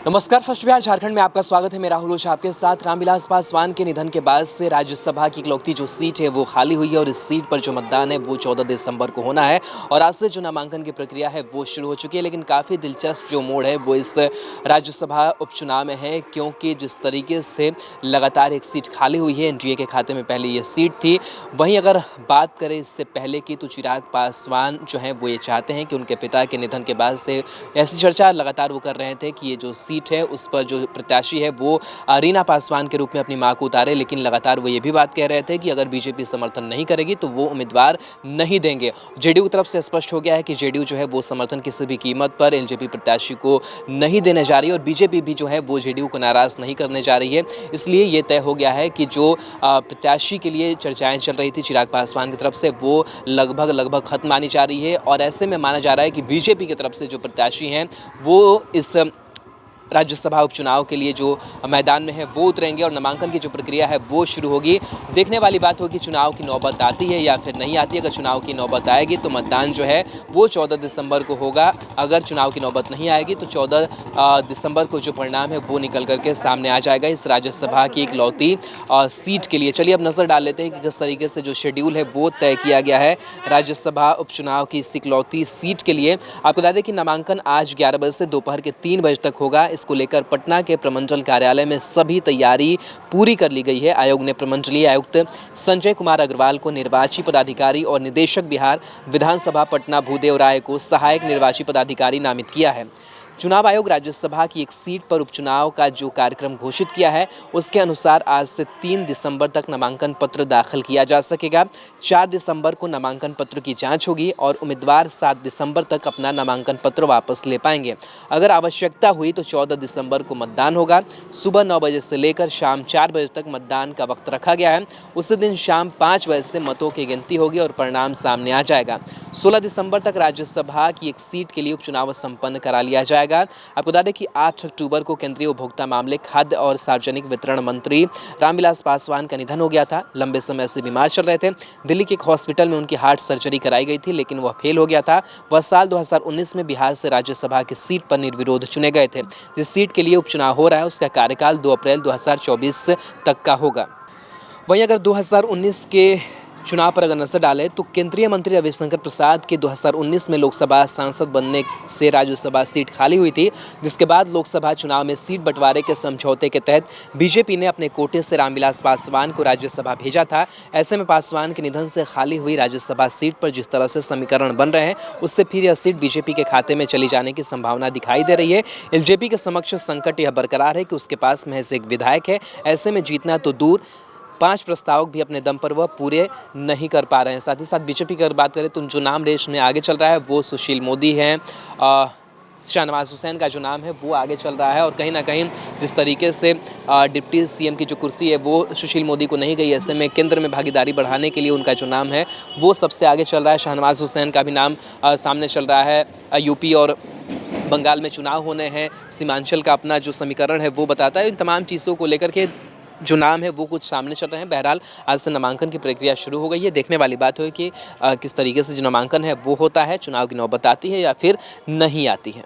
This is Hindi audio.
नमस्कार। फर्स्ट बिहार झारखंड में आपका स्वागत है। मैं राहुल ओझा आपके साथ। रामविलास पासवान के निधन के बाद से राज्यसभा की इकलौती जो सीट है वो खाली हुई है और इस सीट पर जो मतदान है वो 14 दिसंबर को होना है और आज से जो नामांकन की प्रक्रिया है वो शुरू हो चुकी है। लेकिन काफ़ी दिलचस्प जो मोड़ है वो इस राज्यसभा उपचुनाव में है, क्योंकि जिस तरीके से लगातार एक सीट खाली हुई है, एनडीए के खाते में पहले ये सीट थी। वहीं अगर बात करें इससे पहले की, तो चिराग पासवान जो हैं वो ये चाहते हैं कि उनके पिता के निधन के बाद से ऐसी चर्चा लगातार वो कर रहे थे कि ये जो सीट है उस पर जो प्रत्याशी है वो रीना पासवान के रूप में अपनी मां को उतारे। लेकिन लगातार वो ये भी बात कह रहे थे कि अगर बीजेपी समर्थन नहीं करेगी तो वो उम्मीदवार नहीं देंगे। जेडीयू की तरफ से स्पष्ट हो गया है कि जेडीयू जो है वो समर्थन किसी भी कीमत पर एलजेपी प्रत्याशी को नहीं देने जा रही है और बीजेपी भी जो है वो जेडीयू को नाराज नहीं करने जा रही है। इसलिए ये तय हो गया है कि जो प्रत्याशी के लिए चर्चाएं चल रही थी चिराग पासवान की तरफ से, वो लगभग खत्म मानी जा रही है और ऐसे में माना जा रहा है कि बीजेपी की तरफ से जो प्रत्याशी हैं वो इस राज्यसभा उपचुनाव के लिए जो मैदान में है वो उतरेंगे और नामांकन की जो प्रक्रिया है वो शुरू होगी। देखने वाली बात होगी चुनाव की नौबत आती है या फिर नहीं आती। अगर चुनाव की नौबत आएगी तो मतदान जो है वो 14 दिसंबर को होगा। अगर चुनाव की नौबत नहीं आएगी तो 14 दिसंबर को जो परिणाम है वो निकल करके सामने आ जाएगा इस राज्यसभा की इकलौती सीट के लिए। चलिए अब नज़र डाल लेते हैं कि किस तरीके से जो शेड्यूल है वो तय किया गया है राज्यसभा उपचुनाव की इस इकलौती सीट के लिए। आपको बता दें कि नामांकन आज 11 बजे से दोपहर के 3 बजे तक होगा। इसको लेकर पटना के प्रमंडल कार्यालय में सभी तैयारी पूरी कर ली गई है। आयोग ने प्रमंडलीय आयुक्त संजय कुमार अग्रवाल को निर्वाची पदाधिकारी और निदेशक बिहार विधानसभा पटना भूदेव राय को सहायक निर्वाची पदाधिकारी नामित किया है। चुनाव आयोग राज्यसभा की एक सीट पर उपचुनाव का जो कार्यक्रम घोषित किया है उसके अनुसार आज से 3 दिसंबर तक नामांकन पत्र दाखिल किया जा सकेगा। 4 दिसंबर को नामांकन पत्र की जांच होगी और उम्मीदवार 7 दिसंबर तक अपना नामांकन पत्र वापस ले पाएंगे। अगर आवश्यकता हुई तो 14 दिसंबर को मतदान होगा। सुबह 9 बजे से लेकर शाम 4 बजे तक मतदान का वक्त रखा गया है। उसी दिन शाम 5 बजे से मतों की गिनती होगी और परिणाम सामने आ जाएगा। 16 दिसंबर तक राज्यसभा की एक सीट के लिए उपचुनाव संपन्न करा लिया जाएगा। आपको बता दें कि 8 अक्टूबर को केंद्रीय उपभोक्ता मामले, खाद्य और सार्वजनिक वितरण मंत्री रामविलास पासवान का निधन हो गया था। लंबे समय से बीमार चल रहे थे। दिल्ली के एक हॉस्पिटल में उनकी हार्ट सर्जरी कराई गई थी, लेकिन वह फेल हो गया था। वह साल 2019 में बिहार से राज्यसभा की सीट पर निर्विरोध चुने गए थे। जिस सीट के लिए उपचुनाव हो रहा है उसका कार्यकाल 2 अप्रैल 2024 तक का होगा। वहीं अगर 2019 के चुनाव पर अगर नजर डालें तो केंद्रीय मंत्री रविशंकर प्रसाद के 2019 में लोकसभा सांसद बनने से राज्यसभा सीट खाली हुई थी, जिसके बाद लोकसभा चुनाव में सीट बंटवारे के समझौते के तहत बीजेपी ने अपने कोटे से रामविलास पासवान को राज्यसभा भेजा था। ऐसे में पासवान के निधन से खाली हुई राज्यसभा सीट पर जिस तरह से समीकरण बन रहे हैं उससे फिर यह सीट बीजेपी के खाते में चली जाने की संभावना दिखाई दे रही है। एलजेपी के समक्ष संकट यह बरकरार है कि उसके पास महज एक विधायक है। ऐसे में जीतना तो दूर, 5 प्रस्तावक भी अपने दम पर वह पूरे नहीं कर पा रहे हैं। साथ ही साथ बीजेपी की अगर बात करें तो जो नाम रेस में आगे चल रहा है वो सुशील मोदी हैं। शाहनवाज हुसैन का जो नाम है वो आगे चल रहा है और कहीं ना कहीं जिस तरीके से डिप्टी सीएम की जो कुर्सी है वो सुशील मोदी को नहीं गई, ऐसे में केंद्र में भागीदारी बढ़ाने के लिए उनका जो नाम है वो सबसे आगे चल रहा है। शाहनवाज हुसैन का भी नाम सामने चल रहा है। यूपी और बंगाल में चुनाव होने हैं, सीमांचल का अपना जो समीकरण है वो बताता है। इन तमाम चीज़ों को लेकर के जो नाम है वो कुछ सामने चल रहे हैं। बहरहाल आज से नामांकन की प्रक्रिया शुरू हो गई है। देखने वाली बात है कि किस तरीके से जो नामांकन है वो होता है, चुनाव की नौबत आती है या फिर नहीं आती है।